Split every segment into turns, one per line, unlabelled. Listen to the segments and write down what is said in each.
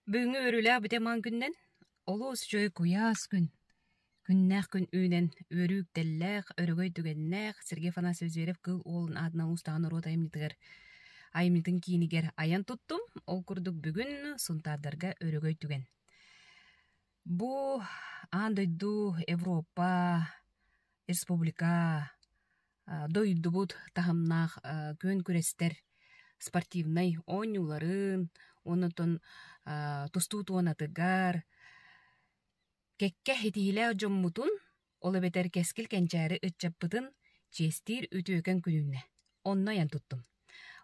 Бүгүнгү өрүлää битеман күннен олус жой куяс күн. Күннәк күн үнен өрүк телләк, өрөгөй түгеннәк, Сергей Афанасьевич Зверев кыл олын адына устаган урот аймитыгар. Аймитын киинигер аян туттум, ол курдук бүгүн сунтардарга өрөгөй түген. Бу андойду Европа, республика, дойду бут тахымнах көн күрестер спортивный оюларын, онотон тустуу туанатыгар, кекке хитиле жоммутун, олы бетер кескил кенчаары ытчаппытын честир үтөкөн күнүнне. Онно ян туттум.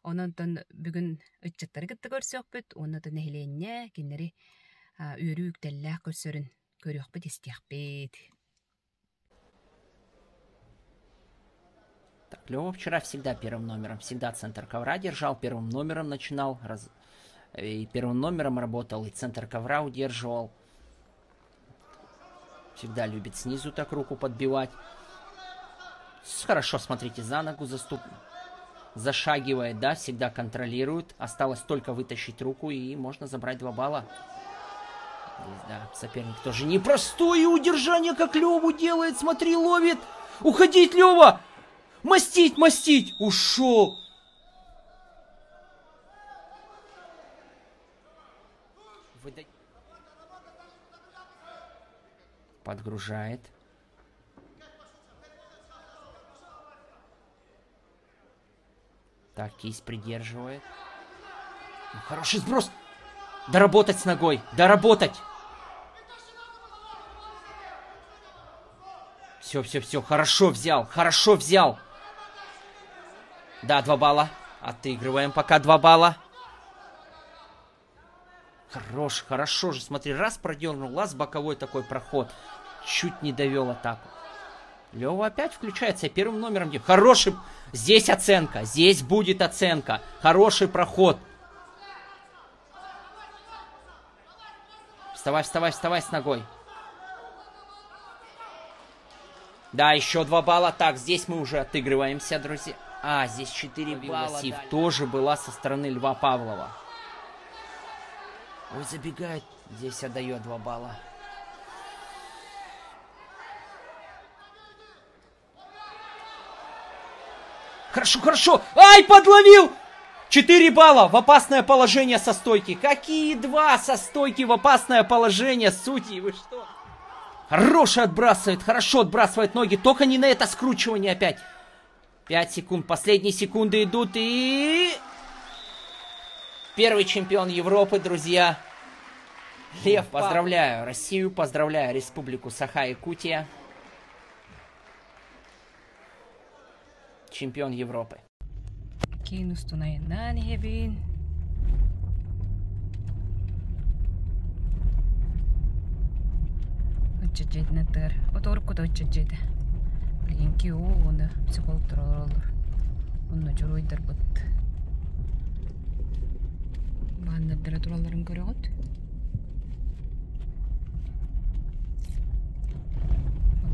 Ононтон бүгүн ытчаттары кытты көрсөкпүт, онотон эхиленне кинери өрүүк теллээх көрсөрүн көрөкпүт истиякпыт.
Так, Лёва вчера всегда первым номером, всегда центр ковра держал, первым номером начинал, и первым номером работал, и центр ковра удерживал. Всегда любит снизу так руку подбивать. Хорошо, смотрите, за ногу зашагивает, да, всегда контролирует. Осталось только вытащить руку, и можно забрать 2 балла. Здесь, да, соперник тоже непростое удержание, как Лёву делает. Смотри, ловит. Уходить, Лёва! Мастить, мастить! Ушел! Подгружает. Так, кисть придерживает. Ну, хороший сброс. Доработать с ногой. Доработать. Все. Хорошо взял. Хорошо взял. Да, 2 балла. Отыгрываем пока 2 балла. Хорошо же. Смотри, раз продернул, раз боковой такой проход. Чуть не довел атаку. Лёва опять включается первым номером. Хороший. Здесь оценка. Здесь будет оценка. Хороший проход. Вставай с ногой. Да, еще 2 балла. Так, здесь мы уже отыгрываемся, друзья. Здесь 4 балла. Сив тоже была со стороны Льва Павлова. Ой, забегает. Здесь отдает 2 балла. Хорошо. Ай, подловил! 4 балла в опасное положение со стойки. Какие 2 со стойки в опасное положение, судьи? Вы что? Хорошо отбрасывает ноги. Только не на это скручивание опять. 5 секунд. Последние секунды идут. И... Первый чемпион Европы, друзья. Лев, поздравляю Россию, поздравляю Республику Саха-Якутия. Чемпион Европы.
Кинустунайнан хебин. Очжет натар. Оторку да очжет. Билинки оны психологтор олор. Онно журойдар бут. Баандар тураларын көрөгөт.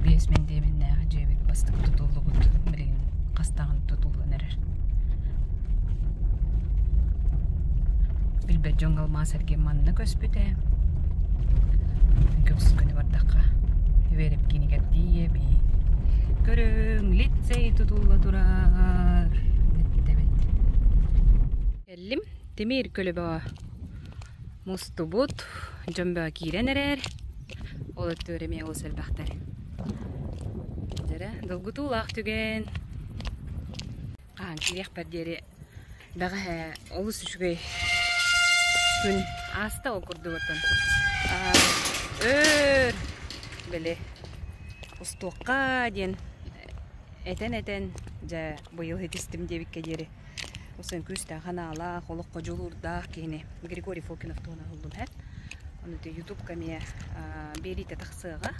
Бесмен демен жебит бастык тутулугут билин кастагын тутулган эрер. Билбе жоңгал масерге манна көспүтэ. Көс күнү бардакка верип кинигер диеби. Көрөң лицей тутулла турар. Эллим темир көлөбө мустубут жомбо киренерер. Ол өттөрөме осел бактар. Дера долгутулак түген. Кирек пердери дагы олус үшгөй күн аста окурду отон. Беле устуакка ден этен жа быйыл хетистим дебикке жери. Осын күстә канала холокко жолурда кene Григорий Фокинов тона булдым һәм. Аны YouTube камия берите таксыга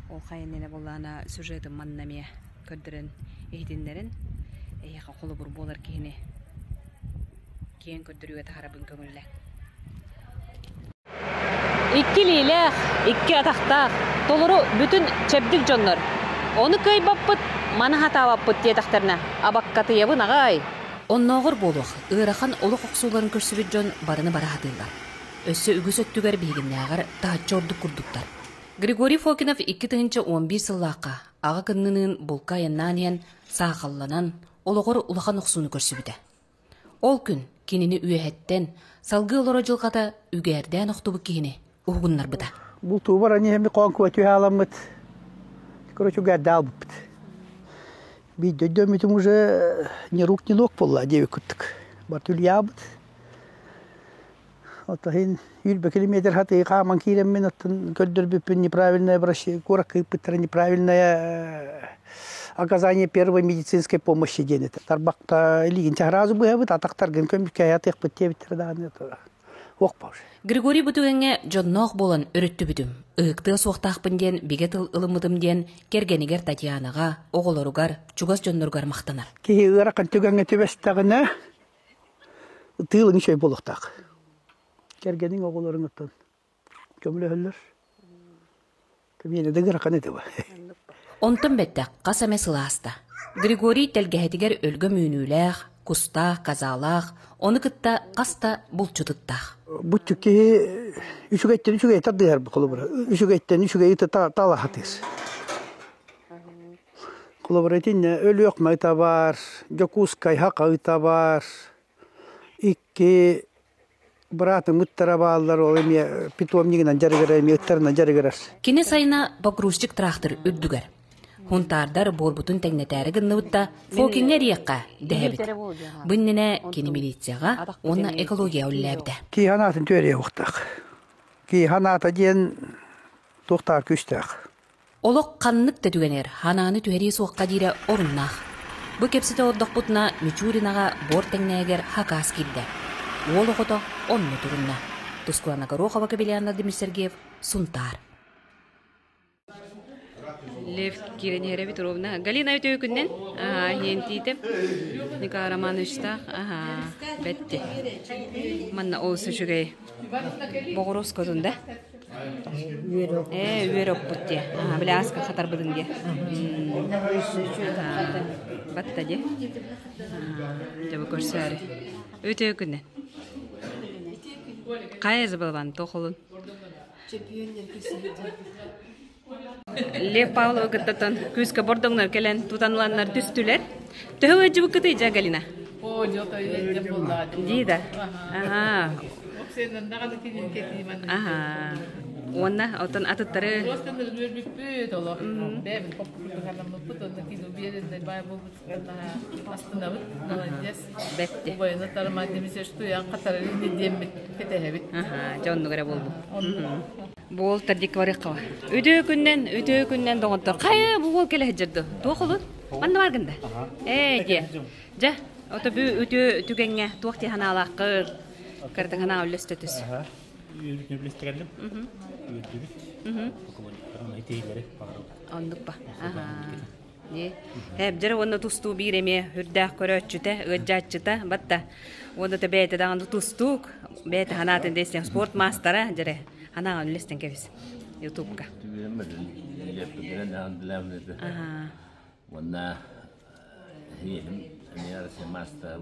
ол кайнене булана сюжетым маннаме көддөрөн эйдиннерин яка колу бур болар кene кен көддөрүгө тарабын көңүлле. Икки лилех, икки атактак, толуру бүтүн чебдик жоннор. Оны кай баппыт, мана хатабаппыт диетактарына, абаккаты ябын агай. Онногор болук, ырахан олук оксуларын көрсүбүт жон барыны бара хатыйлар. өссө үгүс өттүгөр бигиннагар таачорду курдуктар. Григорий Фокинов 2011 сыллааққа аға кыннынын булка яннаниян саақалланан ологор улахан оқсуны көрсүбүтэ. Ол күн кинини үйэхеттен салгы олоро жылгата үгээрден оқтубу кихини угуннар быта.
Бул тубар ани хеми конку өтү халамыт. Короче, угадал быт. Би дөдөмүтүм уже ни рук ни ног болла деве күттүк. Бартул ябыт. Отахин 100 километр хаты каман кирем мен оттон көлдөрбүппүн неправильное обращение, куракыппыттар неправильное оказание первой медицинской помощи денет. Тарбакта лигин чахразы быһабыт атактаргын көмүккө аятык быттебиттер дааны окпауш.
Григорий Бутугенге жоннох болон өрөттүбүтүм. Ыктыга суактаакпын ден бигетыл ылымыдым ден кергенигер Татьянага, оголоругар, чугас жонноргар мактанар.
Ки ыракан түгөнгө төбөстагына тыылың шөй болуктак. Кергенин оголорун оттон көмөлөлөр. Кемени дегиракан этеба.
Онтон бетте касаме сылааста. Григорий телгехетигер өлгө мүнүүлээх, кустаах, казаалаах, оны кытта каста булчутуттаах.
Бутчуки үшүгеттен тадыгар колобура. Үшүгеттен талахатыс. Колобуратин өлү окмайта бар, жокускай хакайта бар. Икки братым ыттара баалар ол эме питомнигинен жарыгара эме ыттарынан жарыгарар.
Кине сайына погрузчик трактор үрдүгер. Хунтардар борбутун теңнетәре гынныбытта Фокингер якка дәбит. Быннене кини милицияга, онна экология үлләбде.
Ки ханатын төре уктак. Ки ханата ден токтар күстак.
Олок каннык тетүгенер хананы төре суакка дире оруннах. Бу кепсите ордок бутна Мичуринага бор теңнегер хакас килде. Ологото онны турунна. Тускуана Горохова Кабелянна Демисергеев Сунтар. Лев Киренере Петровна. Галина Ютюкунен. Ентитем. Ника Романовичта. Бетти. Манна олсу жүгей. Богороско зунда. Үйерок бутте. Бляска хатар быдынге. Батта де. Жабы көрсәрі. Ютюкунен. Кайызы балбан тохолун. Лев Павлова гыттатан күскө бордоңнар келен тутанланнар түстүлер. Төһө жыбы кыты Галина.
О, жота үйде болда.
Дида.
Оксенен дагы тинин кетиман.
Онна отон атыттары.
Остен өрбүппү толо. Бем поппуларны путон тиду биерде бай болуп калда. Астына молодец.
Бетти.
Бойна тарма демесе что я катар не дембит кетебит.
Жонну кере болду. Бол тадик варыкка. Өтө күннен доңоттор. Кайы бул келе жырды. Тохулун. Манда баргында. Же. Жа, ото бу өтө түгенге туакти ханалаккыр. Кырдың хана үлестетүс. Ондукпа. Жара онна тустуу биреме хүрдәк көрөчүтэ, ыджачыта, батта. Онда тебете даган тустук, бете ханатын десен спорт мастера жара. Хана үлестен кебис. YouTube'ка.
Онна хилим, не арсе мастер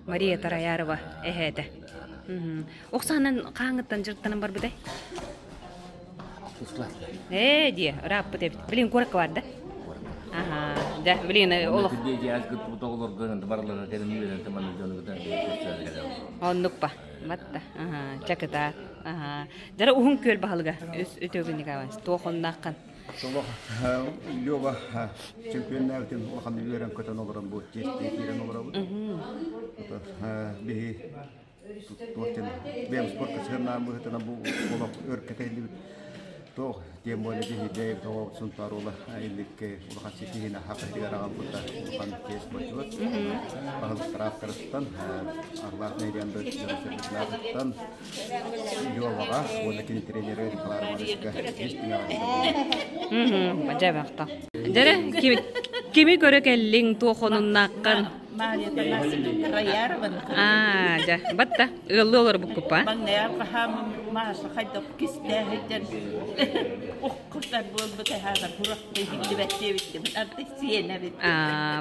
Мария Тараярова эхете. Оксанын каңыттан жырттанын бар быдай? Ди, рап деп. Билин көрөк бар да? Да, билин олох. Ондукпа. Батта. Чакыта. Жара ухун көл баалга өтөгүнү кабас. Тохоннаккан.
Солох Лёва чемпионнавтын улахан үйрен көтөн олорон бу тести кирен олорон. Бихи тортен бем спорт кысырнан бу тана бу олоп өркөтөйдү. Тох тем более бихи дей тоо сунтарула айликке улахан сетигине хакыгар аган бутта улахан тес болчу. Багыл тракторстан арлар нейренде жүрүшүрүлөрдөн Лёвага олакин тренери калармаска эстиңа.
Бажабакта. Жара кими көрөк эллиң тохонун наккан
Maria Tanasi Rayar van.
Ja batta ыллылар бу купа.
Magnaar geham maar ze gaat op kist daar het. Och kostar bol bete hada kurak de hidde vette artisiena vet.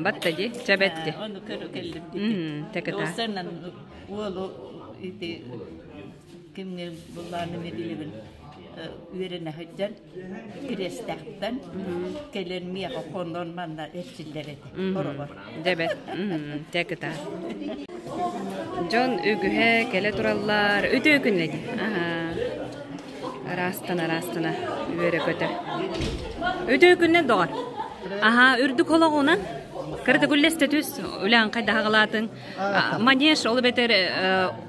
Batta ji jabette.
Onu kero kellim.
Tekata.
Osannan wolo ite kimne bullarını medilibin. Üyerine hüccen, kirestekten, kelenmiye kondon manna etçilleri.
Debet, tekata. John ügühe kele turallar, öte günledi. Rastana, üyere kötü. Öte günden doğar. Ürdük ola onan. Кырды гүллесте түс, үлән кайда хагалатын. Манеж, ол бетер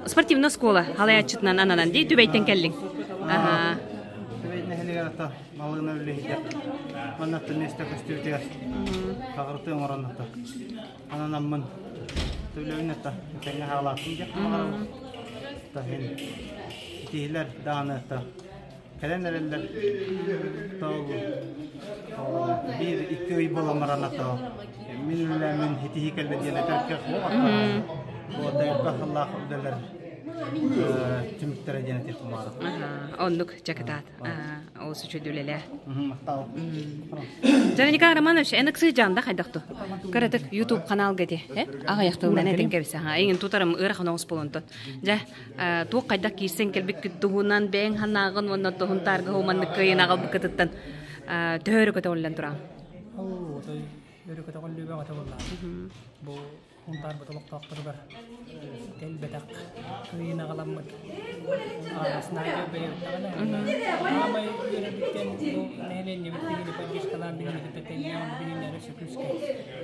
спортивная школа, халаячытынан ананан дей, түбәйтен келлиң.
Түбәйтен хелегәрәтә, малыгына үләйдә. Маннатты несте көстүртәр. Тагырты оңораннатта. Ананан мын төлөүнәтә, тәңгә хагалатын дия. Та хен. Тилер даанатта. Кәләнәләр тау. Bir iki ay bulamaranato. Min hitihi kelbediye terkek bu. Bu terkek Allah derler. Tümttere cennet etmara.
Onluk cakatat. O suçudulele. Jani kahramanıш enek sıcağında kaydaktı. Karatık YouTube kanal gedi. Ağa yaktığından eden kebise. Egin tutarım ıraq noğus bulundu. Ja tuğ kaydak kirsen kelbik küttüğünden ben hanağın vanna tohun targı humanlık kıyın ağal bıkıtıttan. Töhörü kötü ollan duran.
Töhörü kötü ollan duran. Bu huntar butuluk taqtır bar. Tel betak kıyın ağalammak. Sınayda beyir tağına. Ama yöredikten bu nehlen yemekliğini paygeç kalan bilin giteten yan bilin yarışı küske.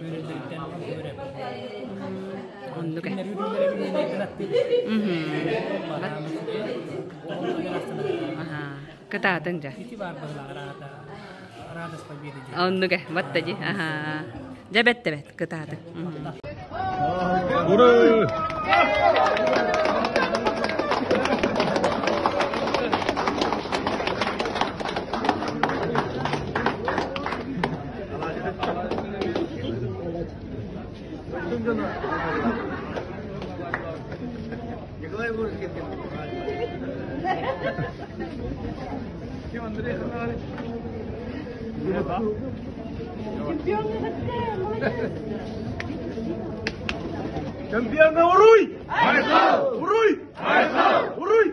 Yöredikten töhörü.
Onluk.
Yöredikten bilin yetinattı.
Ketatın ja.
Iti var bağlarada. Aradas pabiri.
Onluk batta ji. Jabette bet ketatın.
Uru. Campeón Uruy. Uruy. Uruy.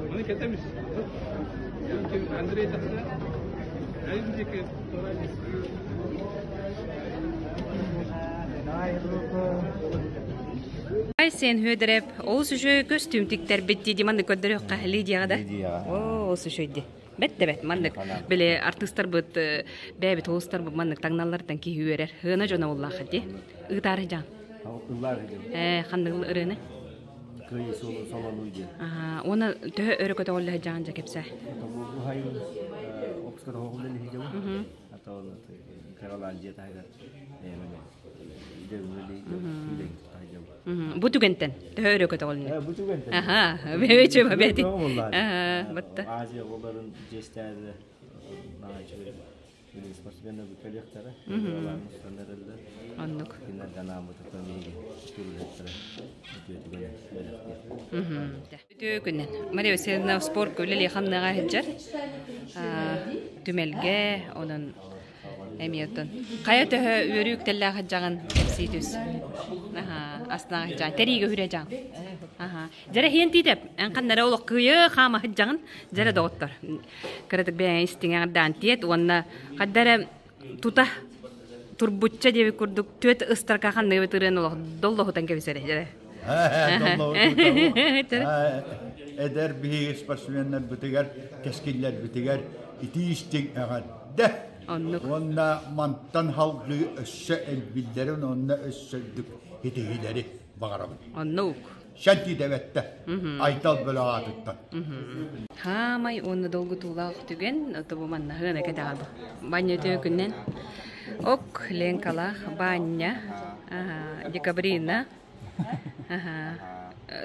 Mana ketemiz. Andrei taksa. Ayrıca ki
Ay sen höderep, o suçu kostümtikler bitti di mandık öldürüyor kahli diyada. O suçuydu. Bet mandık. Böyle artistler bit, bebet hostar bu mandık tanrılardan ki hüverer. Hına jona Allah hadi. Itar can. Kandıgıl ırını.
Kıyı solalıydı.
Ona töhö örgüt oğlu can jakepse.
Bu hay Oxford Hall'ın hicamı. Hatta Karalanca taygar.
Bu tügenten töhö örgüt oğlu.
Bu tügenten.
Böyle çöpe beti. Batta.
Aziya onların jesterde naçı. Böyle sportmenler bu kalyaktara. Onların standartları.
Anlık.
Kinler kanamı tutamıyor. Türlüleri.
Tügünden. Mariyo sen spor köyleli xamnaga heccer. Tümelge onun emiyatın. Kaya töhö yörük tella haccagan hepsitüs. Asna haccagan. Teriga hürecan. Jere hienti dep. En kanara oluq kıyı xama haccagan. Jere doğuttar. Karatık ben istingan dantiyet. Onna kaddara tuta turbutça devi kurduk. Tüet ıstarka xannaga bitiren oluq. Dollahu tankebisere jere.
Eder bir sportmenler bitiger, keskiler bitiger, itiiştik ağadda. Onna mantan halkı össe elbillerin onna össöldük hitihileri bağırım.
Annuk.
Şanti devette. Aytal böyle atıttı.
Хамай онны долгу тулаах түген, отобу манна хына кетаган. Баня төкүннен. Ок ленкалах баня. Декабрина.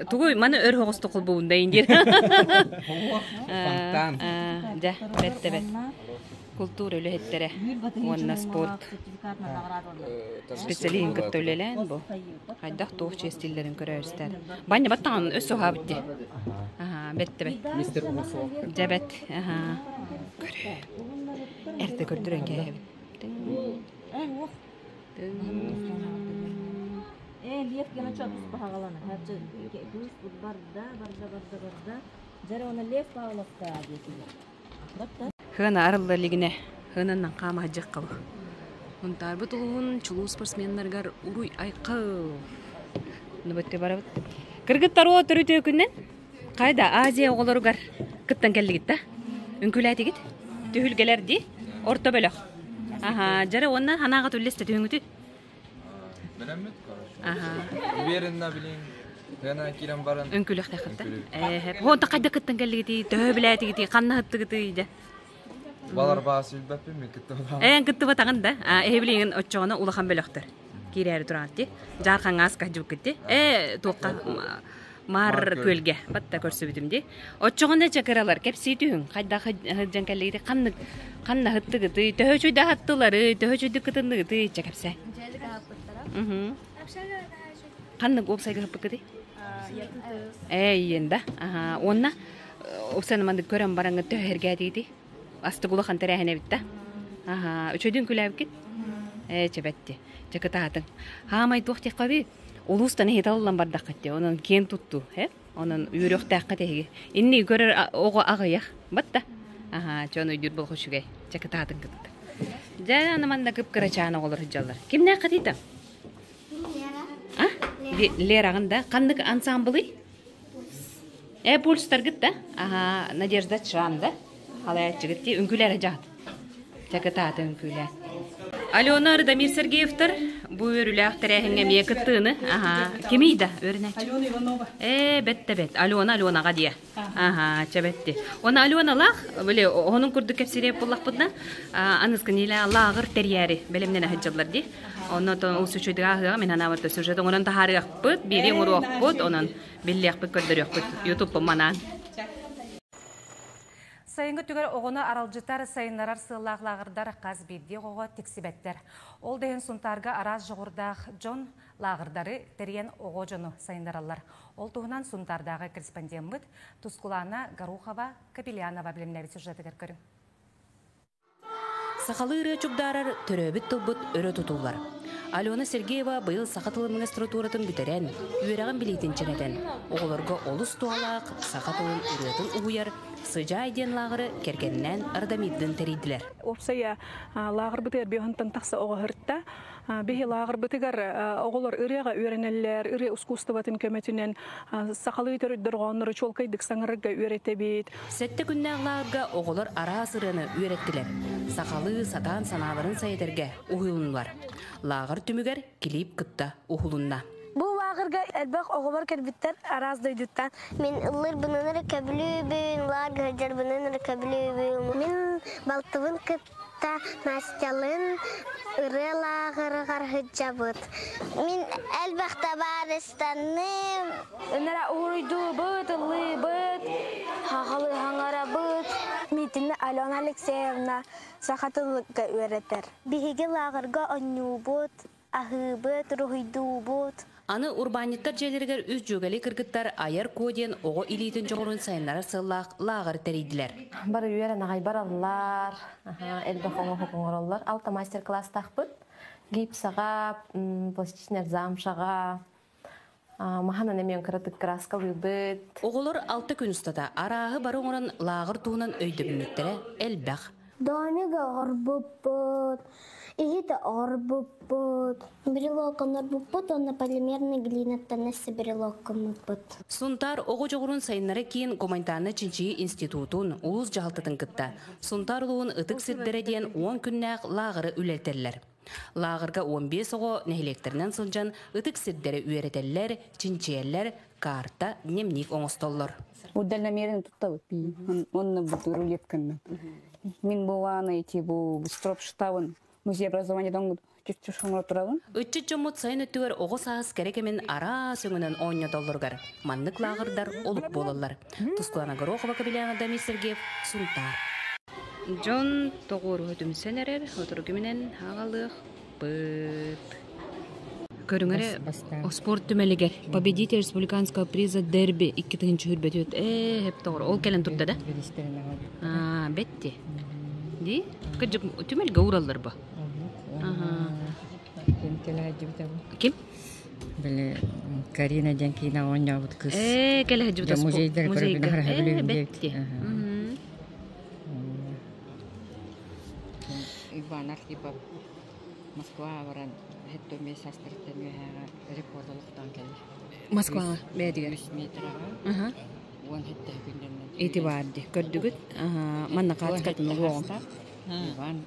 Тугуй маны өр хогосту кылбуунда индир.
Фонтан.
Да, бет. Культура өлөһеттере. Онна спорт. Специалин көттөлелен бу. Хайдах тоочу стиллерин көрөрүстөр. Баня баттан өсө хабытты. Бет.
Мистер Урсул.
Жабет. Көрө. Эрте көрдүрөн кебит.
Лев гена чатыс пахалана. Хачы күз барда. Жара оны лев пахалакта дети.
Хына арылдылыгыне, хынаннан кама жак кабы. Онтар бутулун чулуу спортсмендерге уруй айкыл. Нөбөттө барабыт. Кыргыттар о төрүтө күннен кайда Азия оголоругар кыттан келдигит да. Үңкүләтигит. Түйүлгелерди орто бөлөк. Жара оннан ханага түллесте түйүңүтү.
Белемет короче. Уверенно билин. Гана кирен барын.
Үңкүлөк тахытта. Онта кайда кыттан келдигити, төбүләтигити, канна хыттыгыты.
Балар басы билбеппи мен кытты.
Кытты батаган да. Эбилин оччогона улахан бөлөктөр. Кирери туранти. Жаркан аска жуп кетти. Тоокка мар көлгө батта көрсөбүдүмдү. Оччогона чакыралар кепситүүн. Кайда хыджан келдигити канна хыттыгыты, төһөчүдө хаттылары, төһөчүдө кытындыгыты чакапса. Канны гопсайга хыппыкыты. Энда. Онна опсанаманды көрөм бараңы төһөргө дийди. Астыгулахан терәһенә битте. Үчөдүн күләп кит. Чебетти. Чакытатын. Хамай тохти каби. Улустан хеталлан бардак катты. Онун кен тутту, Онун үйрөктәк категи. Инни көрөр ого агыя. Батта. Чону үйдүр болхушугай. Чакытатын кытты. Жана манда кыпкырачаны олор жаллар. Кимне катыйта? Лерагында кандык ансамблы? Пульстар гытта. Надежда Чанда. Халая жигитти үңкүлөр жаат. Чакытаты үңкүлөр. Алена Дамир Сергеевтер бу өрүлөк терехиңе мекыттыны. Кимийда өрүнөч.
Алена Иванова.
Бет. Аленага дия. Чабетти. Оны Аленалах, биле, онун курдук кепсире буллакпытна. Аныскын эле лагыр терьери белемнен хаҗалар ди. Оннан ул сүчөдөгө мен анаварда сюжет онун тахарыгпыт, бири урукпыт, онун биллякпыт көрдөрөкпыт. YouTube манан.
Сайынғы түгер оғыны аралжытар сайынларар сыллағлағырдар қаз бейді оғы тексібеттер. Ол дейін сұнтарға араз жоғырдақ жон лағырдары терен оғы жону сайындаралар. Ол туғынан сұнтардағы корреспондент Тускулана Гарухова Капелянова білімлері сюжеті көрім.
Сақалы үрі чүкдарар түрөбіт тұлбыт өрі тұтулар. Алена Сергеева бұйыл сақатылы магистратуратын бүтерен, үйерағын білейтін ченеден. Оғыларға олыс туалақ, сақатылын үретін ұғыяр, сыжа айден лағыры кергеннен ардамиддін терейділер.
Опсая лағыр бұтығар бейхантан тақсы оғы хыртта. Бейхи лағыр бұтығар оғылар үреға үйренелер, үре ұскуставатын көметінен сақалы түріддір ғаныры чолкайдық саңырыға үйреті бейт.
Сәтті күннәғ лағырға оғылар ара сырыны үйреттілер. Сақалы сатан саналарын сайдерге ұғылынлар. Лағыр түмігер келейіп күтті ұғылынна.
Бұл лағырға әлбәқ оғылар кәрбіттер араздайдыттан. Мен ұлыр бұныныры көбілі лағыр жар бұныныры көбілі Мен балтывын күтті мәстелін ұры лағыры қарғыджа бұд. Мен әлбәқта барыстаным. Өнері ұғырыйду бұд, ұлы бұд, хағалы хаңара бұд. Метіні Алена Алексеевна сақатылыққа өретер. Бейге лағырға өңі бұд, ағы бұд, рұғыйду бұд.
Аны урбаниттар желергер үз жүгәлі кіргіттар айар коден оғы илейтін жоғырын сайынлары сыллақ лағыр тәрейділер.
Бары үйерен ағай баралар, әлбәқ оңы хоқыңыралар. Алта мастер-класс тақпыт, гипсаға, пластичнер замшаға, маханан әмен кіратық краска ұйбыт.
Оғылар 6 күн ұстада арағы бар оңырын лағыр туынан өйді бүметтері әлбәқ.
Домиға ғырбыппыт. Ихита орбуппут. Брелокон орбуппут, онна полимерный глинаттан нәсі брелокон мыппут.
Сунтар оғы жоғырын сайынлары кейін Комайданы Чинчи институтун улус жағалтытын кытта. Сунтар ұлуын ұтық сірдереден 10 күннәқ лағыры үлетерлер. Lağırga 15 oğu nehilekтеринен сылжан ытык сирдері үйеретелер, чинчиелер, карта, дневник оңыстоллар.
Удал намерен туттабыт би. Он буду рулетканнан. Мен буваны эти бу стропштабын музей образования доңгу чүчүшүн отурабын.
Үтчү жомут сайын өттүгөр оғы саас керекемен ара сөңүнөн $10. Маннык лағырдар олук болалар. Тускулана Горохова кабилияңа Сергеев Сунтар. Жон тоғур өтүмсен эрер, отургүменен ағалык быт. Көрүңөрө спорт түмелигер победитель республиканского приза дерби 2-нчы хүрбөт өт. Хеп тоғыр. Ол келен турда да? Бетти. Ди? Кыжык түмелге ураллар ба? Ким?
Биле Карина Денкина ойнабыт кыз.
Келе жибта спорт.
Музейдер көрүп харабылым
Бетти.
Иван Архипов Москва баран хетто месастыртын рекордолуктан келди.
Москва бедигер.
100 метрага. Он хетте күндөнөн.
Этибарди көрдүгүт. Манна катыкатын угугун.
Иван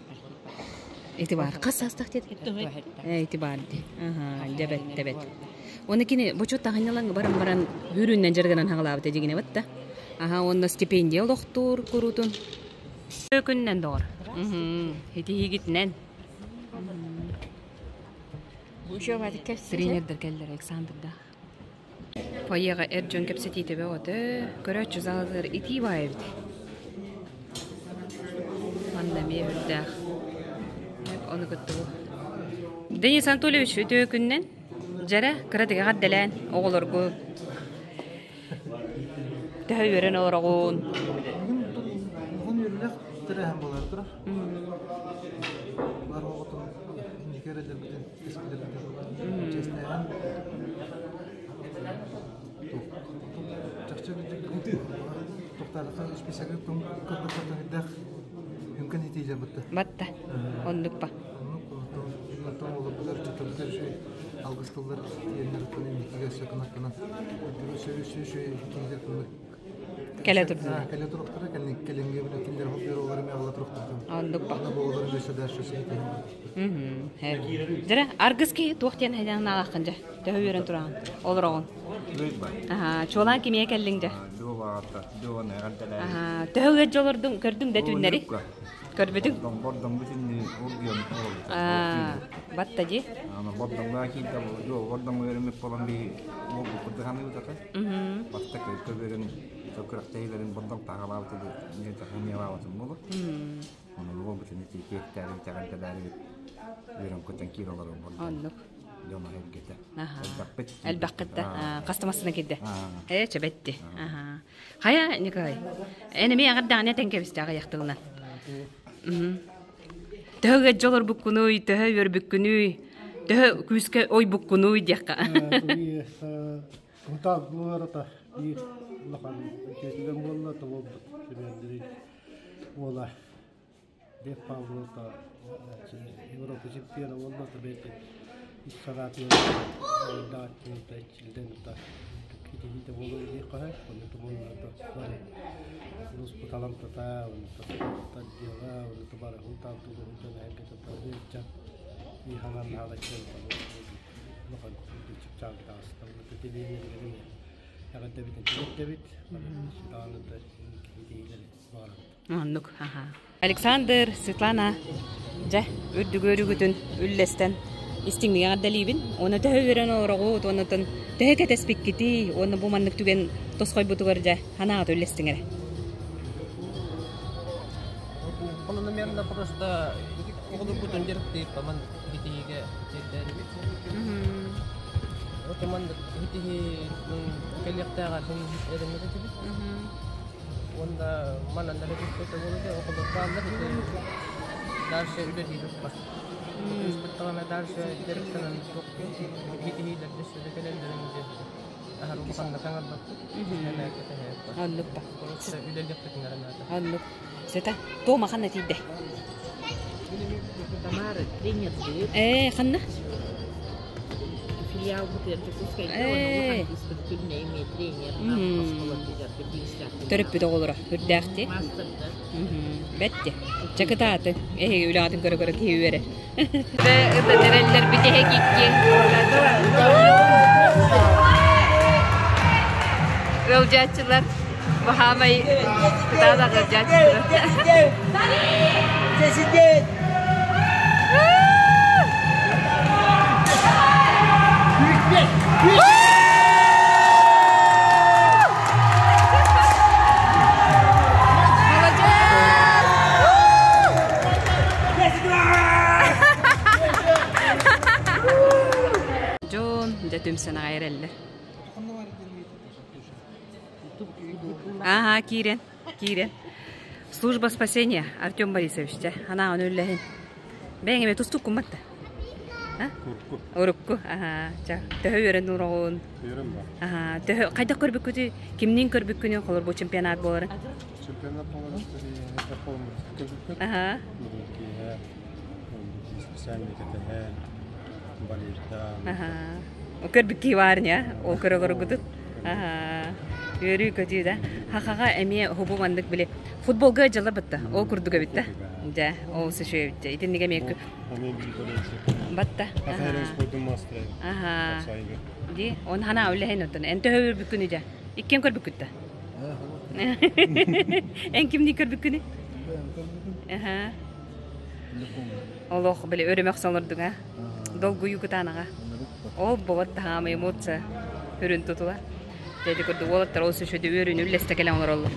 Этибар кассастак дед. Этибарди. Дебет. Оныкини бочот тагынялан баран хүрүннен жергенен хагалабыт дегене батта. Онда стипендия лохтур курутун. Күннен доор. Хети хигитнен. Тренердер келдер Александрда. Поега Эрджон кепсетите беоты, көрөчү залдыр Итибаев. Пандемия үрдә. Оны көттү. Денис Анатольевич өтө күннен жара кырадыга гадделен оголоргу. Тәһүрен орагын.
Бugün yürülük tırağın bolardır. Var oğutun indikereler biten eskiler biten çesneyen. Çakça gidecek tohtarlıkta üspesakı tüm kırdıklardan iddiak mümkün hitiyle bitti.
Batta. Onduk ba.
Ondan olabilir, çıtırlıklar şey algıstıllar yerler tutunan indikeye sakın hakkına. Şey hitiyle kılmak.
Kele durdu.
Kele duruktura kelenge bile kinder hop yere olarım yağla duruktura.
Onduk ba.
Ana boğuların beşe dersi
Jara argıski toxtiyan haydan alaqınca. Təhüyөрен туран. Олорогон. Чолан кимие келлиңде? Тәһүгө жолордун көрдүң да түннери? Көрбүдүң? Батта жи?
Бордомга кийде бордомга өрүмүп болон би могу курдаганы утата. Батта көрбөгөн сокурактайларын бордом тагалабыты не тахамиябатын болу. Onu luomu sen nyt kiehtäärin täältä viron koten kilolaro on.
Annuk.
Joma hetkitä.
Elbaqqitta qastamasna kidde. Chabetti. Haya nikai. Enemi aqaddaana tankebistaaga yaqtilna. Töhge jolor bukkunuy, töhör bukkunuy. Töh küske oy bukkunuy diaqqa.
Kunta buarata di lakan kesilen bolla tawab sebendiri. Wala Pavlota Europa Champion oldu da belki istaratı da çilden da kiti de olur diye kahar onu da bunu da var nos putalam tata onu da diyorlar onu da bara hunta tuğ hunta ne herkese tabii bir halan halakçı bakın çıkacak da aslında dediğim gibi ya da David silahını da kitiyle var.
Annuk. Александр, Светлана, жа, үрдүгөрүгүтүн, үллестен, истиңдиң аддалибин, оны тәһүрен орогут, онутун тәһәкә тәспиккити, оны бу маннык түген тоской бутугар жа, ханагат үллестиңере.
Оны намеренно просто оголор бутун жеректи, паман битиге жетери. Отоман битиге келектага сен эдемеде тиби. Onda mana dari itu boleh aku berpandang itu dari sudah hidup pas. Sebetulnya dari dari kanan untuk ini dari sudah kanan dari itu. Harus pandang sangat bagus. Karena kita hebat.
Aluk pak.
Sudah lihat ketinggalan ada.
Aluk. Seta, tu makan nanti deh.
Tamar, ringan sih.
Kena.
Я вот это пускай
Törppy toulura, hyrdähti. Bette. Çakataatı. Ehi ylaatın körü kiyüere. Ve tereller bitehe kikki. Rılcatçılar. Bahamayı daha da rılcatçılar. President! John, ده تمسنا غير الله. Ага, Кирен. Служба спасения, Артем Борисович. Она он уллахин. Бәңеме тустук куматта. Урукку. Ага, ча. Төһөрен нурагын. Ага, төһө кайда көрбүкүтү? Кимнин көрбүкүнү колор бу чемпионат болор.
Чемпионат болор.
Ага.
Специальный КТХ.
Ага. Көрбүкки барня, ол көрөгөргүтүт. Ага. Yürü kötü de. Hakaga emiye hubu mandık bile. Futbolga jala batta. O kurduga bitta. Ja, o şey bitta. İtin nige mek. Batta. Aha. Di, on hana öyle henotan. Ente hövür bükünü ja. İkken kör bükütte. En kim ni kör bükünü? Aha. Allah bile öremek sanırdık ha. Dolguyu kutanaga. O babat tahamı mutsa. Hürün tutula. Jadi kurdu walat terus şu diyorun ülle istekelen olur Allah.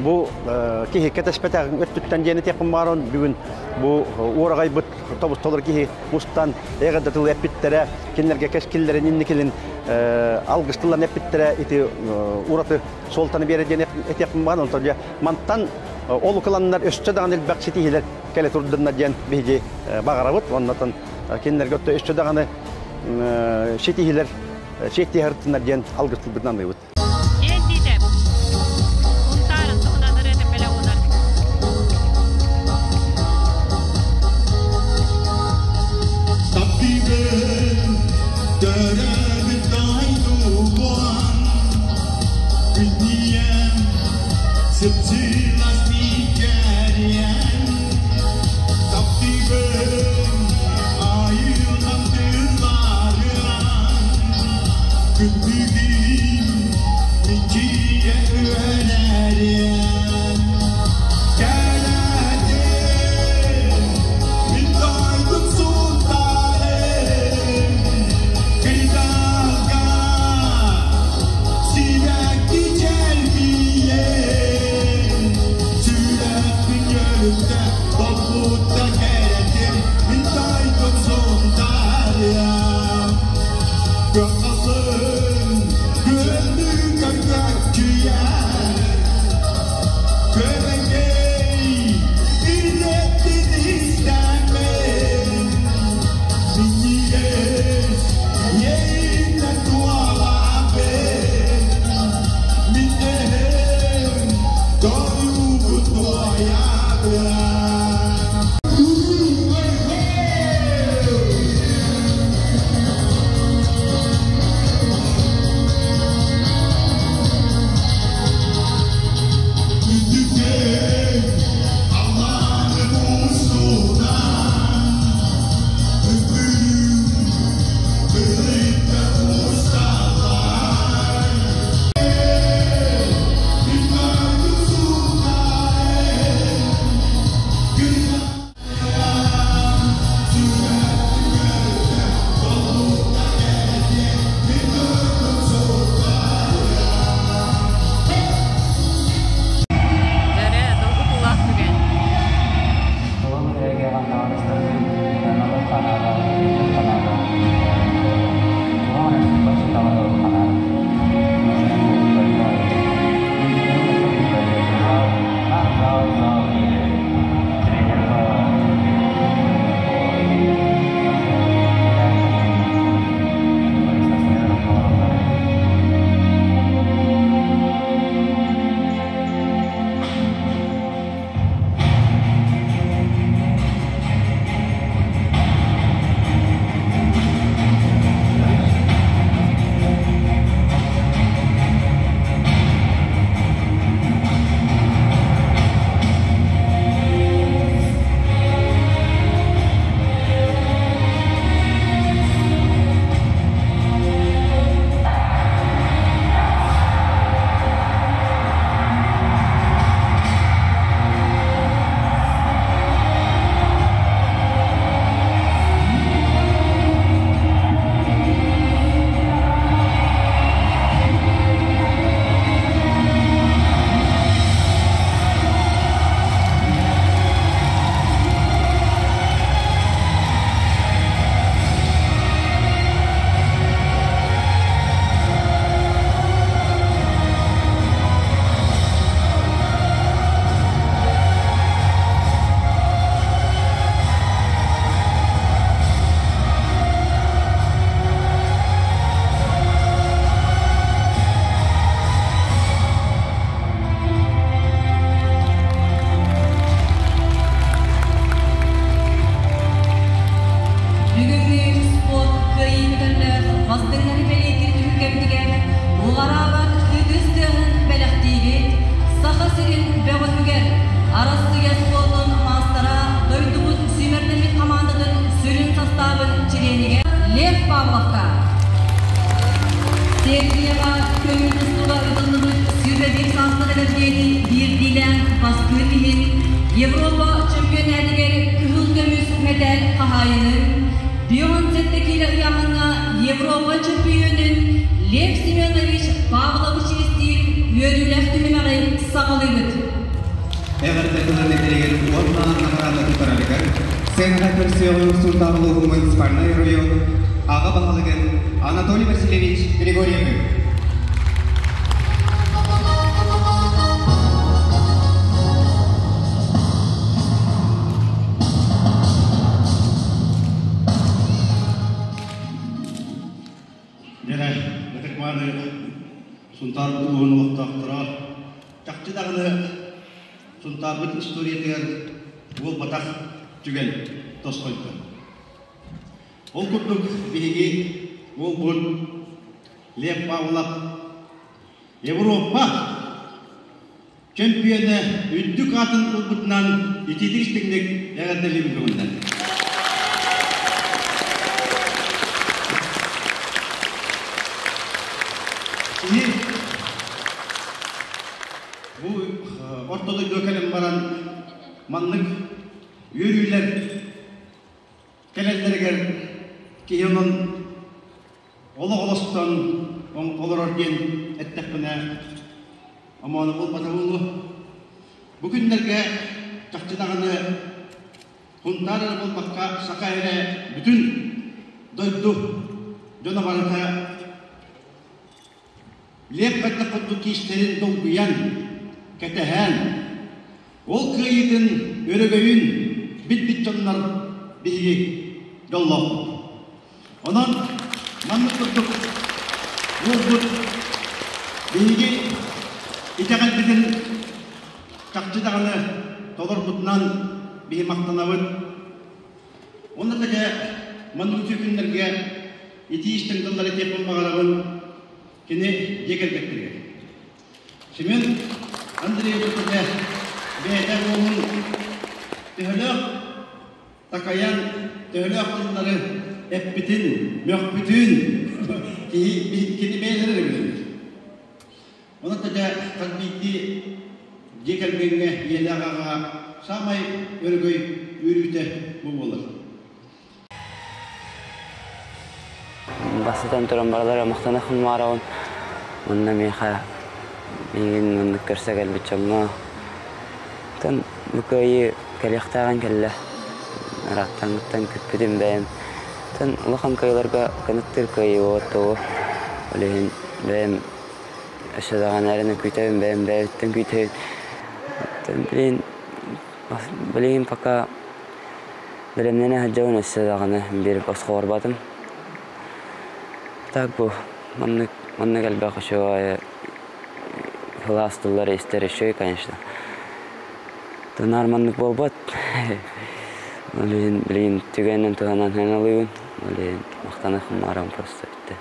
Bu kihi ketespetag öttütten jeni teqim baron bugün bu uğragay bit tobus tolur kihi mustan egada tul epittere kinlerge keskillerin innikilin algıstılan epittere iti uğratı soltanı bereden teqim baron toja mantan olukalanlar ösçedan el baksitihiler kele turdunna jen biji bagarabıt ondan kinlerge öttü ösçedan şetihiler şeti hartınlar jen algıstıldıdan dayıt.
From a
Serbiyaga kömür kısmıla ıdınlığı sürredip sağlıklı verdiğini bir dilen baskı bihin Avrupa çempiyonlarıgeri kıhıl kömüz medal kahayını Biyon zettekiyle uyamına Avrupa çempiyonun Lev Semyonovich Pavlovich Estil yörüler tümümeği sağlığıdır.
Evet, teknolojileri orman nakarada tutarlar. Senat versiyonu sultanlığı hukumet sparna yürüyor. Ağa bahalıgen Anatoly Vasilyevich Grigoryev.
Nere, netek vardı. Sultan Uğur'un vaktıra. Çakçı dağını Sultan Bıt istoriyetiler bu batak tügel toz koydu. Ol kutluk bilgi ol bun lep bağlap Avrupa çempiyonu üddük atın ulbutnan itidik isteklik yaratlı bir konuda. Şimdi bu ortada dökelim baran manlık yürüyler kelellerger ki onun olasıktan olur diyen ettekbine amanı olmadı oldu. Bugünlerge çakçıdağını huntar olmakka sakayla bütün doydu canavarıta lep katta kutlu kişilerin dolguyan ketehen ol kıyıdın örgöyün bit canlar bilgi yollu. Onun manlık tuttuk vurdur bilgi itakat bidin çakçıdağını tolur butnan bir maktanavın. Onda da manlık tükünlerge iti işten kılları tepin bağların kini yeger getirge. Şimdi Andrei Yurt'ta beyde onun tühülük takayan tühülük kılları hep bütün, mök bütün kini beyleri bilir. Ona da kalbiki yegergenge yelagaga samay örgöy yürüyte bu olur.
Basıdan turan baralara maqtanaqın marawun. Onna meha min kersa galbi chamma. Tan bukai kaliqtağan kalla. Rattan küpüdüm ben. Tan ulaqan kaylarga kanattir kayi oto. Olehin ben aşağıdan arana kütübüm ben beytten kütübüm. Tan bilin paka bilemnene haccaun aşağıdan bir basqor badım. Tak bu manne galba şu falastıları ister şey kanıştı. Tanar manlık bolbat. Bilin tügenen tuhanan hanalıyım. Bilin maqtanaqım aram prosta bitti.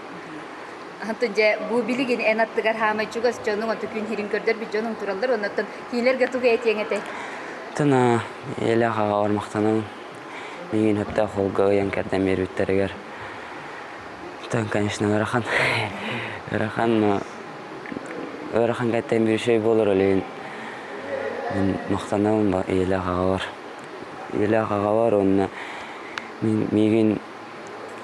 Hantunca bu biligin en attıgar hama çugas canın atıkün hirin gördür bir canın turallar ondan hiler gatuga etiyengete.
Tana elaha or maqtanam. Mingin hatta holga yan kerdem yerütterger. Tan kanışna Öğrakan gayten bir şey olur oleyin. Ben maqtanam ba ilaha var onna migin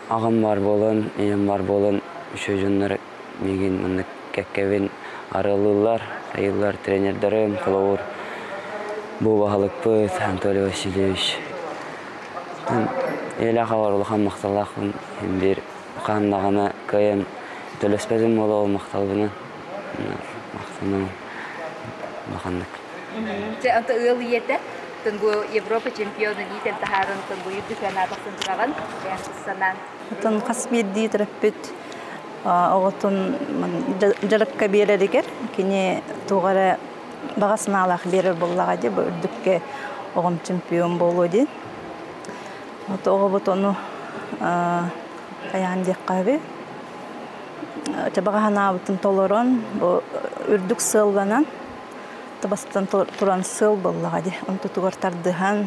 ağam var bolan, eyem var bolan şöjünler migin onna kekkevin aralılar, hayırlar trenerlerim kılavur. Bu bahalık bu Anatoly Vasilyevich. Ilaha var olhan maqtalaqın bir qandağına kayam tölespedim ola ol maqtalbını. Maqtanam maqandık.
Anta ılı yete bu Avrupa çempiyonu lider taharın bu yüzüklerine bakıntıran yansısanan.
Tan kasbiydi terapit oğutun jarık kabire diker kini tuğara bağısına alaq verir bollağa diye bu ürdükке oğum çempiyon boludi. Oğut onu kayan diqqabi. Tabağa nabıtın toleran bu ürdük sılvanan tabastan turan sıl bollağa diye onu tutugar tardıhan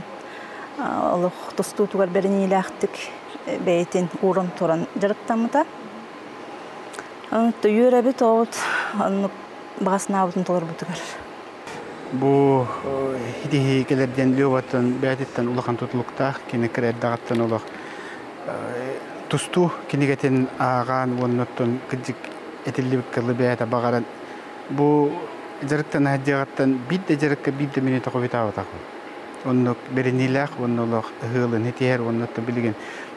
Allah tustugar beriniyle aktık beytin uğrun turan jarıktamıda. Түйөрәбит оғыт бағасына абытын толар бұтығар.
Бу хидихикелерден лёватын бәдеттен улахан тутулуктах кенекердагаттан улах тусту кенегетен ааган вонноттон кыжык этилибик кылы бәдә багаран бу жарыктан хадягаттан бидде жарыкка бидде минут кобитабатак. Оннок беренилах оннолох хылын хетер оннотто билген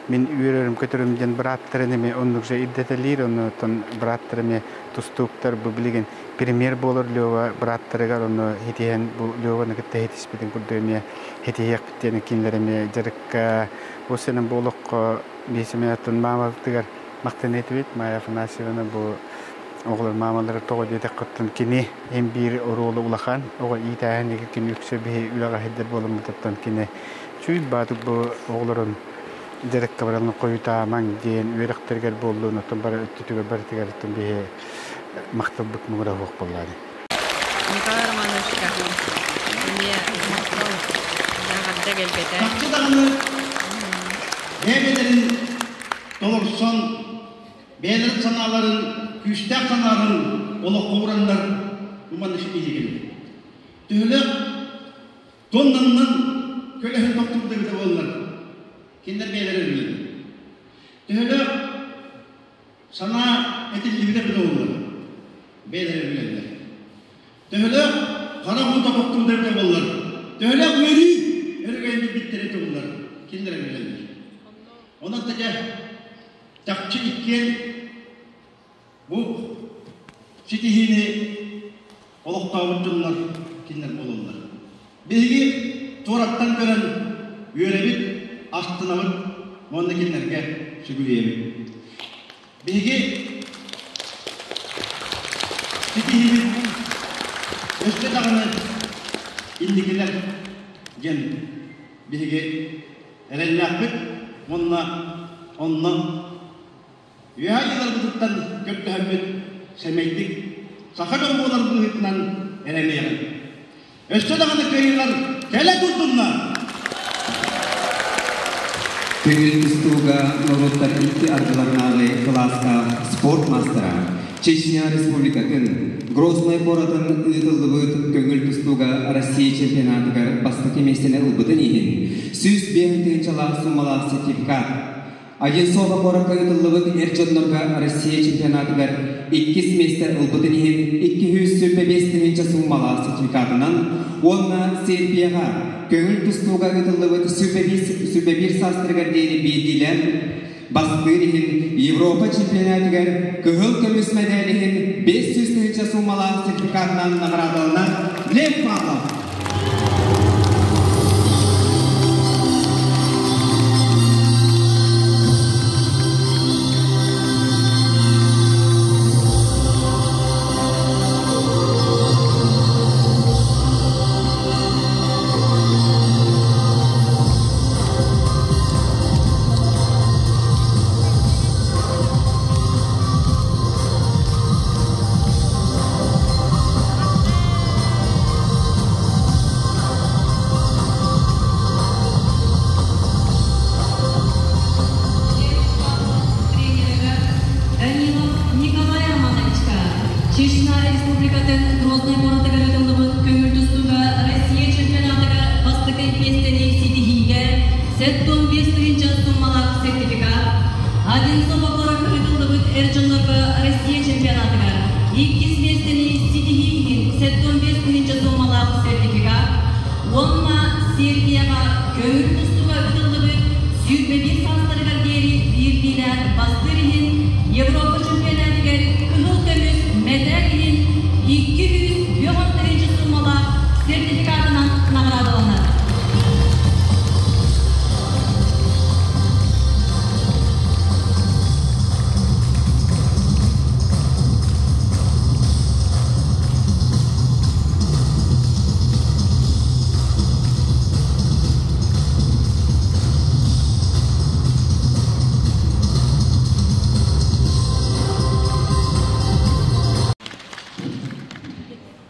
мен үйрөрүм көтөрүмден браттырыны оннук же иддетелир оннотон браттырыме тустуктар бу билген пример болор лёва браттырыгар онно хетен бу лёваны кытта хетиспедин курдөме хетиек биттени кинлереме жарыкка осенен болок бесеметон мамалтыгар мактанетбит Майя Афанасьевна бу оғылар мамалары тоғы дедек қыттын кені ең бір ұрулы ұлақан, оға итәйін егі кені үксі бей үліға хеддер болым мұтыптан кені. Чүй бадық бұл оғыларын дедек қабыралының қойыта маң дейін өріқтергер болуын, оттан бары үттітігі бір тігеріттен бей мақтыл бұт мұғыра оқ болады.
Николай Романович Кахлин, мне мақтыл жағадда келбеті.
Тақтыдағыны бәбелерін толырсон, бәліріп саналарын Küçük sanarın ola kuvranlar umanı işbirliği gelir. Tüyle tonlanın kölehin doktorda bir de olurlar. Kinder beyleri bilir. Tüyle sana etilli bir de olurlar. Beyleri bilirler. Tüyle kara bulda doktorda bir de olurlar. Tüyle veri ergeyini bittireti olurlar. Kinder bilirler. Ona da takçı ikken bu sitihini oluqtağıtçınlar kinler olurlar. Bilgi toraktan gören yörebit, astınavıt, onu kinlerge sügüleyemit. Bilgi sitihini öste dağını indikiler gen bilgi erenlakbit, onunla Yayılar bıtıktan köktühemmit semeydik, sakadon boğular bıtıktan eremeyelim. Öste dağını köyüler, kele tuttunlar.
Köngül üstüga Norottar ilki arkalarnalı klaska sport mastera. Чечня Республикатын Грозный боратын ытылдыбыт көңіл тұстуға Россия чемпионатыгар бастық еместені ұлбытын еген. Сүз бейінтен чала суммала сертификат. Агенсова боrakka ытылдыбыт Эрчоннорга Россия чемпионатыгар 2 месте ұлбытын еген 205 суммала сертификатынан онна Сербияға көңіл тұстуға ытылдыбыт сүрбе 1 састыргар дейін бейдилен Басқырихин Европа чемпионатыгар көңіл көміс мәдәлігін 500 суммала сертификатынан наградалынан Лев Павлов.
Чечня Республикатын Грозный боратыгар ытылдыбыт көңүл тустуга Россия чемпионатыга бастыкы местени ситихиге 75 суммалак сертификат. Одинцова боратыгар ытылдыбыт Эрчоннорга Россия чемпионатыга 2 местени ситихигин 75 суммалак сертификат. Онна Сербияга көңүл тустуга ытылдыбыт сүрбе 1 састырыгар дери бирдилер бастырыгин Европа чемпионатыгар кызыл көмүс медалин 209 суммала сертификатынан наградаланат.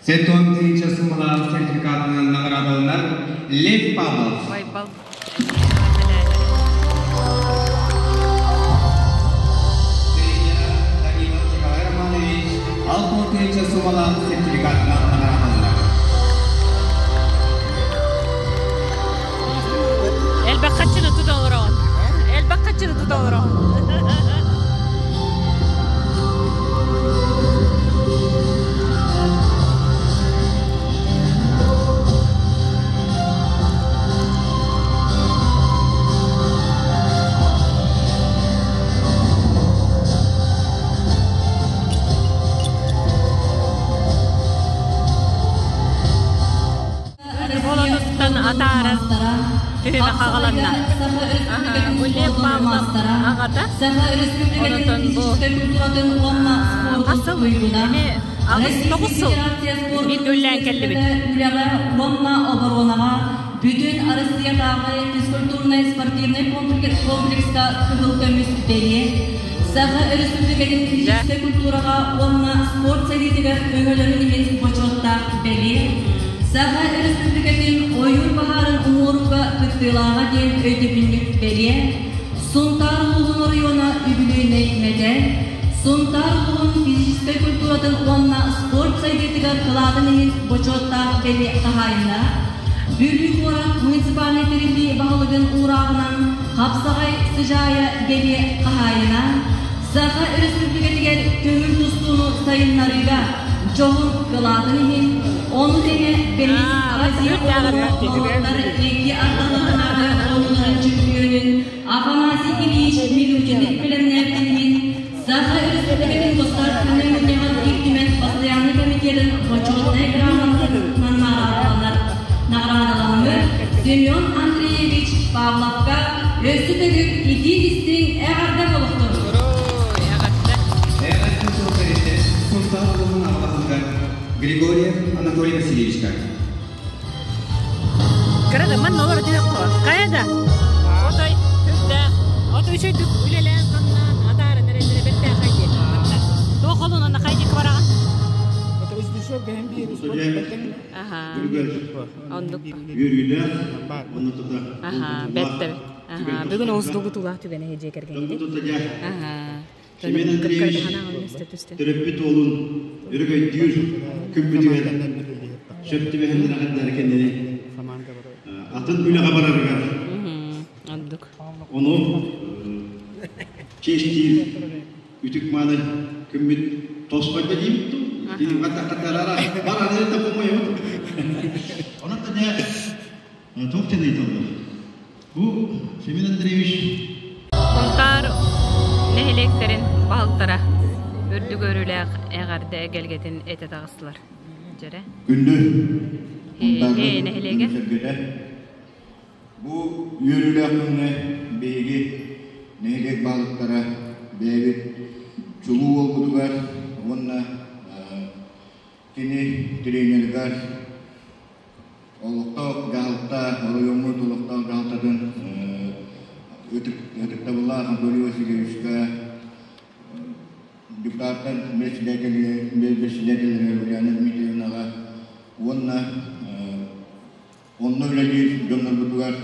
Сетонтынча суммала сертификатынан наградалынан Лев Павлов. Алтынчы суммалан сертификатына наградалар.
Elbakkaçını tutuyorum. Elbakkaçını tutuyorum. Bolotuttan atarız. Tühüme kağalanna. Ullep bağlam ağata. Onutun bu asıl emi ağız tokusu. Bir düllen kelli bit.
Bütün Россиядағы физкультурный спортивный комплекста кыгыл көмүс бери. Сага республикадын физический культураға онна спорт сәлетігер өңөлөрүн мен бочотта бери. Сага республикадын ойыр бахарын уморуга кыттылаға ден өйдөбүнүк бери. Сунтар Лугун района үбүлүүнө меде. Сунтар Лугун физический культурадын онна спорт сәлетігер кыладын мен бочотта бери кахайында. Бөлүк орак муниципальный территории бағылығын урағынан Қапсағай сыжайы бері қағайына, Саға республикатығар көңіл тұстуыны сайынларыға жоғын қыладын оны дене Белиз Азия оғылар реки арталығынағы олыларын чемпионын Афанасий Ильич Милютинік білімнерден Саға республикатын достар күнін өтеған ектімен постоянный комитетін почетный грамотынан наградаланды. Семен Андреевич Павловка өсі төгіп идеалистің әғарда болықты.
Әғарда соғырете Султан Лугун авласында Григорьев Анатолий Васильевичка.
Кырады, мен олар дейік қой. Қайда? Отой, түкті. Отой үшөйдік үлелен қаннан адары нәрелері бетті қайде. Тоқылын ана қайдек бараған. Aha. Onduk.
Yürüyler. Onu tutar.
Aha, bette. Aha, bugün ozdulgu tulah tügene hece kergen idi. Aha.
Semen Andreevich terapit olun. Ürgöy düz kümbütüger. Şöptübehemden haddar kendini. Atın üle kabarargar.
Onduk.
Onu çeştil ütükmanı kümbüt tospacı diyeyim tu. Jadi kata-kata lara, bara dari tapu moyo. Ona tanya, çok çene itu. Bu Semen Andreevich.
Kontar neheleklerin balıklara ördü görüler eğerde gelgetin ete dağısılar. Jere.
Gündü.
Nehelege.
Bu yürülerine beygi nehelek balıklara beygi çubuğu oldular. Onunla kini trainerler olukta galta oroyomu olukta galtadan ötük tabullar bölüyorsa görüşte diktatör meclisleri yani milyonlara onunla öyle jonlar butular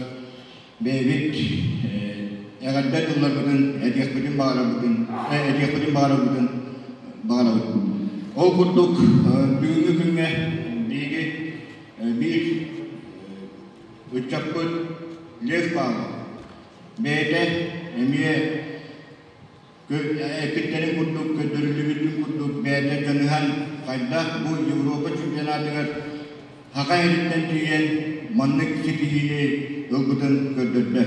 bebek eğer dolar bugün ediyakudin bağlı bugün Ol kurduk düğünü günge bir uçakut lev bağlı. B'de emiye ekitlerin kurduk, kötürülüğün kurduk. B'de canıhan kayda bu Avrupa Çempionatı'nın haka eritten tüyen manlık sitihini ölgüden gördürdü.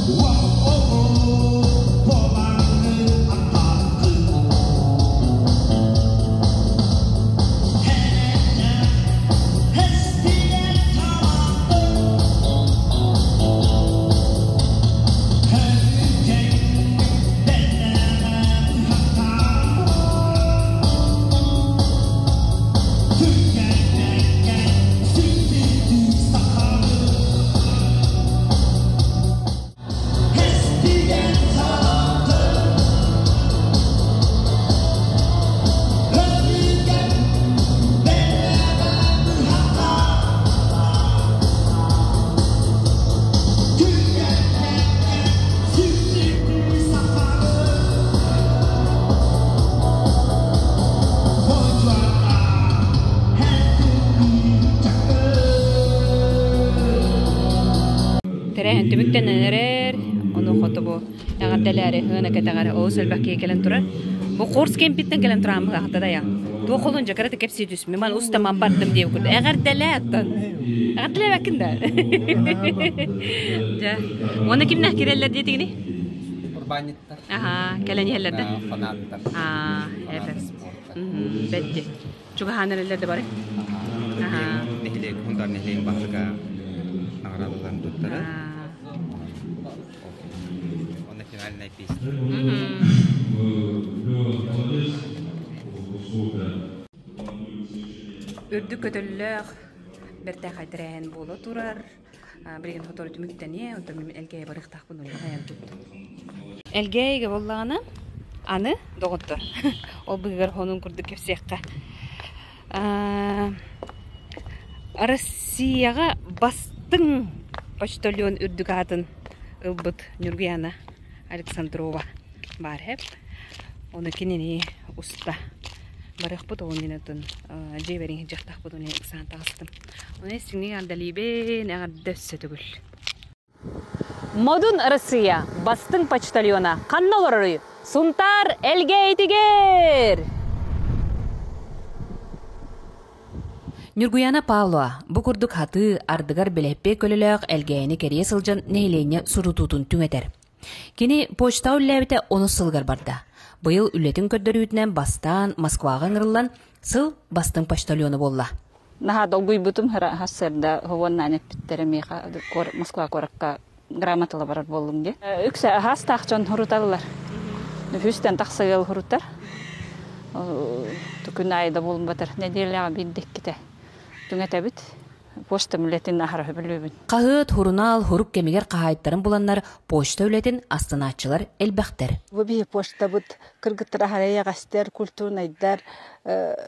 Wow.
Terehen tümükten neler onu kotobu yagaddaları hına katagara o selbaki gelen turar. Bu kurs kempitten gelen turan bu hatta da ya. Tu kolunca karate kepsi düsmü man ustaman bardım diye okudu. Yagaddalattan. Yagaddalar bakın da. Ja. Ona kim nahkireller diye tigni?
Kurbanittar.
Aha, gelen yerlerde.
Fanattar.
Evet. Bence. Çok haneler de var. Aha.
Nehle kundar nehleyin bahırga nagaradan tuttara. Ona final nepis.
Ürdük kötüller bertah haytren bolo turar. Birgin fotoğrafı tümükteniye, o da elgeye barık takpın onu hayal tuttu. Elgeye gavallağına anı doğuttu. O bıgır honun kurdu köpsiyakka. Россияға бастың почтальон үрдік атын ылбыт Нургияна Александрова бар хеп. Оны кенені уста барық бұд оғын енетін жейберін жақтақ бұд оны ексан тағыстым. Оны сіңнің андалибен әғарды өссі түгіл.
Модун Россия бастың почтальона қанна орыры Сунтар Элгейтигер!
Нюргуяна Павлова, бу курдук хаты ардыгар белеппе көлөлөк элгейни керие сылжан нейлене сурутутун түңетер. Кини почта үлләбите оны сылгар барда. Быйыл үлетин көрдөрүүтүнөн бастан Москвага ыңырылан сыл бастың почтальону болла.
Наха долгуй бутум хассерда ховонна нептеремеха Москва коракка грамотала барар болдум ге. Үксө хас тахчон хуруталар. Хүстен тахсагыл хурутар. Түкүн айда болум батар. Неделяга биддик ките. Түңетебит. Почта мүлетін ахары білубін.
Қағыт, хурунал, хурук кемегер қағайттарын бұланлар почта үлетін астанатчылар әлбәқтер.
Бұбі почта бұд кыргыттыр ахарая ғастер, культурнайдар,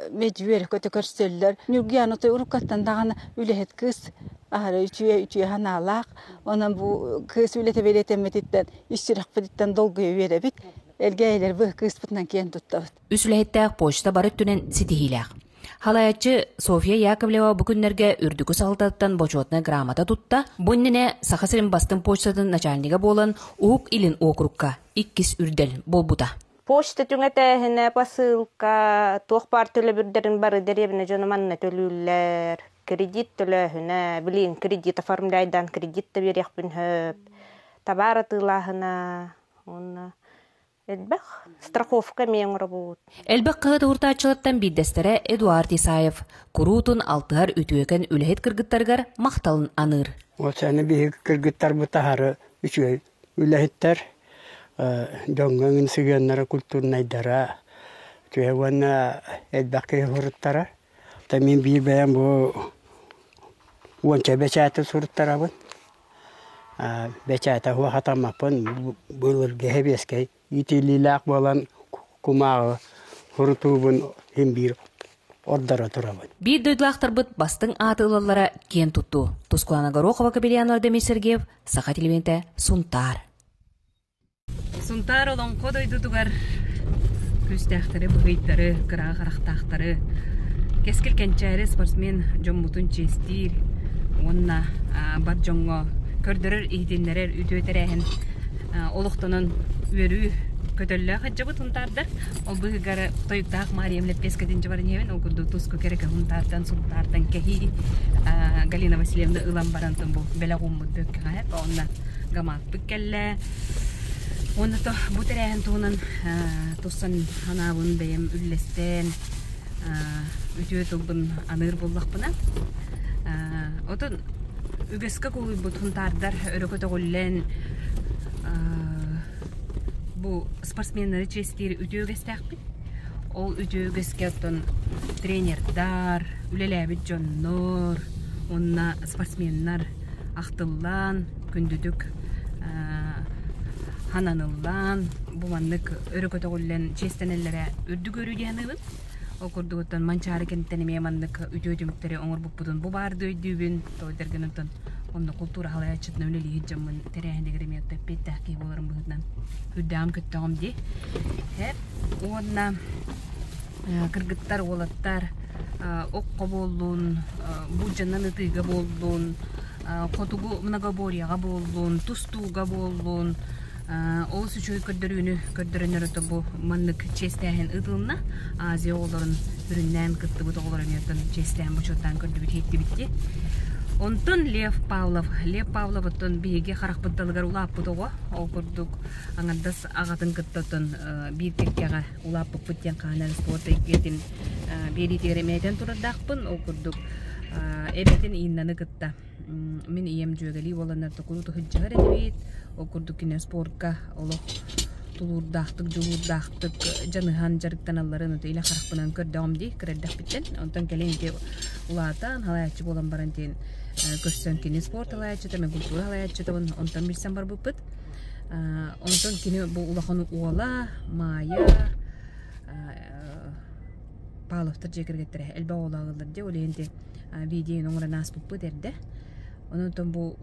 медвер көті көрселер. Нюргиян отой ұрыққаттан дағаны үлет кыз, ахары үтүйе ханалақ, онан бұл кыз үлеті белетеметіттен, үстірек бұдыттан долгүйе веребіт, әлгейлер бұл кыз бұтынан кен тұттабыт.
Үсілеттәк почта барып түнен ситихиләқ. Халаячы София Яковлева бүкүннерге үрдүкү салтаттан бочотна грамота тутта. Буннине Сахасырын бастын почтатын начальнига болан Ук Илин округка 2 үрдел болбута.
Почта түңетәһенә посылка, тоқпар төлө бүрдерин бары деребине жономанна төлүлләр, кредит төлөһүнә, билин кредит оформляйдан кредит та берекпин хөп. Табара тылаһына, онна Элбек страховка мен работ.
Элбек кыгыт уртачылыктан биддестере Эдуард Исаев. Курутун алтыгар үтүөкен үлехет кыргыттаргар макталын аныр.
Осаны бии кыргыттар бутахары үчү үлехеттер жоңгын сыгыннары культурнайдара. Түевана элбекке хуруттара. Тамин бии баян бу уонча бечаты суруттарабын. Бечата хуа хатамапын булыр гехебескей. Итилилак болан кумағы хурутубын химбир ордара турабын.
Бир дөйдлақтар бұд бастың атылылары кен тұтту. Тускуана Горохова Кабелянова Демир Сергеев, Саха телевизионте Сунтар. Сунтар олон қодай дудугар көстәқтары, бұғыйттары, қырағы-қарақтақтары. Кескіл кәнчәрі спортсмен жоммутун честир. Онна бар жоңға көрдірір ихтенлерер үтөтәрәхін олықтының өрі көтөлі қаджабы тұнтардар. Ол бұғығары тойықтақ Мариямлеп пескаден жабарын еуін, ол күрді тұсқы керекі тұнтардан, сұнтардан кәхи Галина Васильевна ұлан барантын бұл бәлі ғұмы дөккі ғайып. Онна ғамат бүккәлі. Онна бұтырәйін туғынан тұсын ханабын бәйім үллестен үтіе тұлбын аныр боллақ бұна. Отын үгіскі көй бұл тұнтардар өрі көті ғоллен bu sportsmenleri çeşitleri üdüğüstəqbit. Ol üdüğüstəqdən trenerдар, üleləbit jonlar, onna sportsmenler aqtıllan, gündüdük hananıllan, bu manlık örükötü gollen çeşitlenellere ürdü görü diyanıbın. O kurduğuttan mançarı kentten manlık üdüğümükleri oңur bupudun bu bardı üdüğün, toydergenütten Onda kultura halayatçıtına öleli hicamın tereyhinde giremiyat tepet tahkih olarım buğutdan hüddam küttağım di. Hep onda kırgıttar olattar okka boldun, bu cannan ıtıga boldun, хотугу многоборьяга боллун, тустууга боллун, ол сүчөй көрдөрүнөр тобу маннык честәһен ытылна, Азия оларын бүрүннән кытты бу тоголоруннан честәһен бучоттан көрдүбүт хетти битти. Онтон Лев Павлов оттон биге харакпытталыгар улааппыт ого, ол көрдүк аңардас агатын кыттатын бир кеккега улааппыт бүттен каанан спорта икетин бери теремеден турдакпын, ол көрдүк эбетин иннаны кытта. Мен ием жөгели боланарда куруту хыджыгар эдебит, ол көрдүк кине спортка олох тулурдактык, жулурдактык жаныхан жарыктаналларын өтө иле харакпынан көрдөмди, креддак биттен. Онтон келенде улаатан халаячы болан барантен көссөн кини спорт халаячы, мен культура халаячы табын онтон билсен бар буппыт. Онтон кини бу улахан уола, мая, Павловтар жекергеттер элбе олагылдыр оленде видео оңра нас буппыт эрде. Онтон бу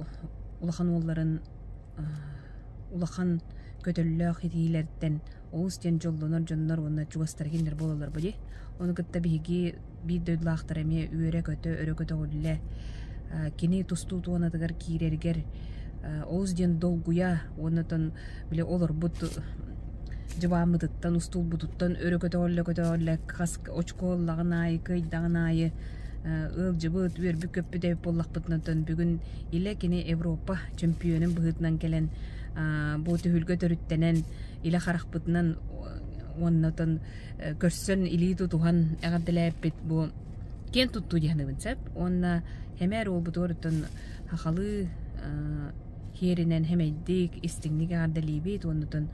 улахан уолларын улахан көтөллөк хитилерден оустен жолдонор жоннор онна чугастар киндер бололор бу ди. Оны кытта биги бир дөдлактар эме өрө көтө олле кини тусту туанатыгар кирергер оустен долгуя онотон биле олор бут жабамыдыттан устул бутуттан өрө көтө олле кас очколлагынай кыйдагынай ылжыбыт өрбү көппү деп боллакпытнан бүгүн иле кини Европа чемпионун быгытынан келен бу түһүлгө төрүттенен иле харакпытынан оннотон көрсөн или тутухан агадылаппит бу кен тутту дияхныбын сеп онна хемер ол бутуортон хахалы херинен хемейдик истиңник агадылибит оннотон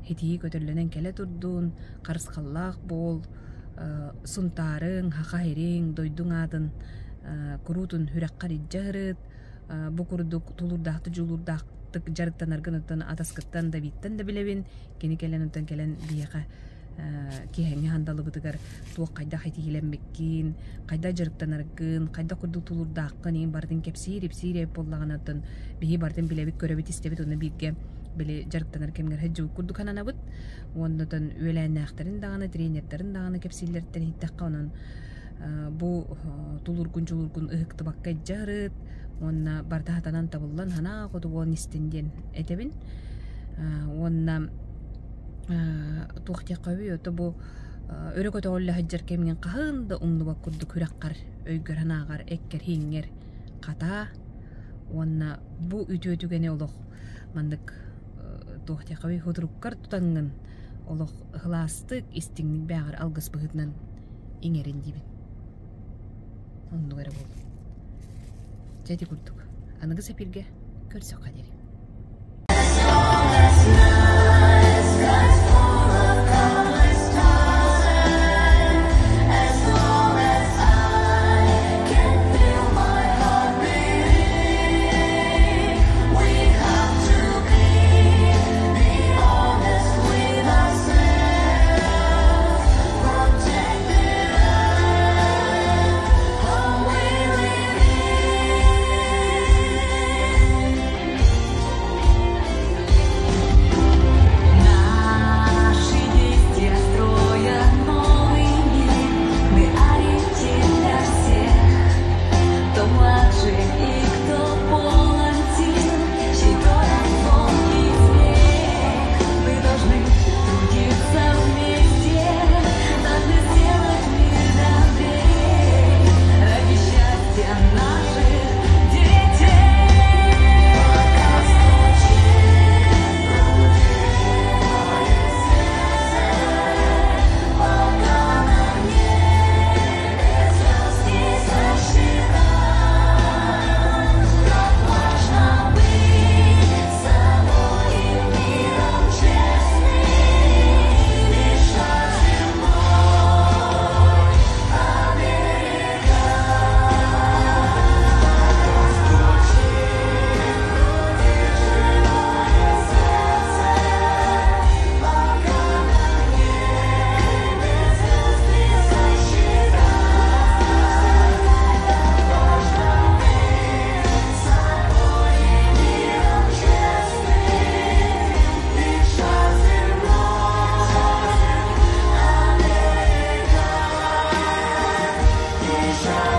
хитии көтөллөнен келе турдун карыскаллак бол сунтарың хахайриң дойдуң атын курутун хүраккар иджарыт бу курдук тулурдакты жулурдактык жарыктанаргынытын атаскыттан да биттен да билебин кени келенутан келен бияка кихеңе хандалыбытыгар туок кайда хайтигиленбеккин кайда жарыктанаргын кайда курдук тулурдаккын ин бардын кепсирип боллаганатын бии бардын билебит көрөбүт истебит уну бирге биле жарыктанар кемгер хеджу курдук хананабыт оннотон үөләннәхтерин даганы тренертерин даганы кепсилерден хиттакка онон бу тулургун жулургун ыхыктыбакка жарыт онна бардахатанан табыллан хана котугон истинден этебин онна тухтякаби ото бу өрөкөтө олла хаджар кемген кахында умнубак курдук хүраккар өйгөр ханагар эккер хиңер ката онна бу үтүгене олох мандык тухтякаби хутруккар тутангын олох хластык истиңник бягар алгыс быгытнан иңерин дибин онну гара болду жеди курдук аныгы сапирге көрсөк кадери
Shine.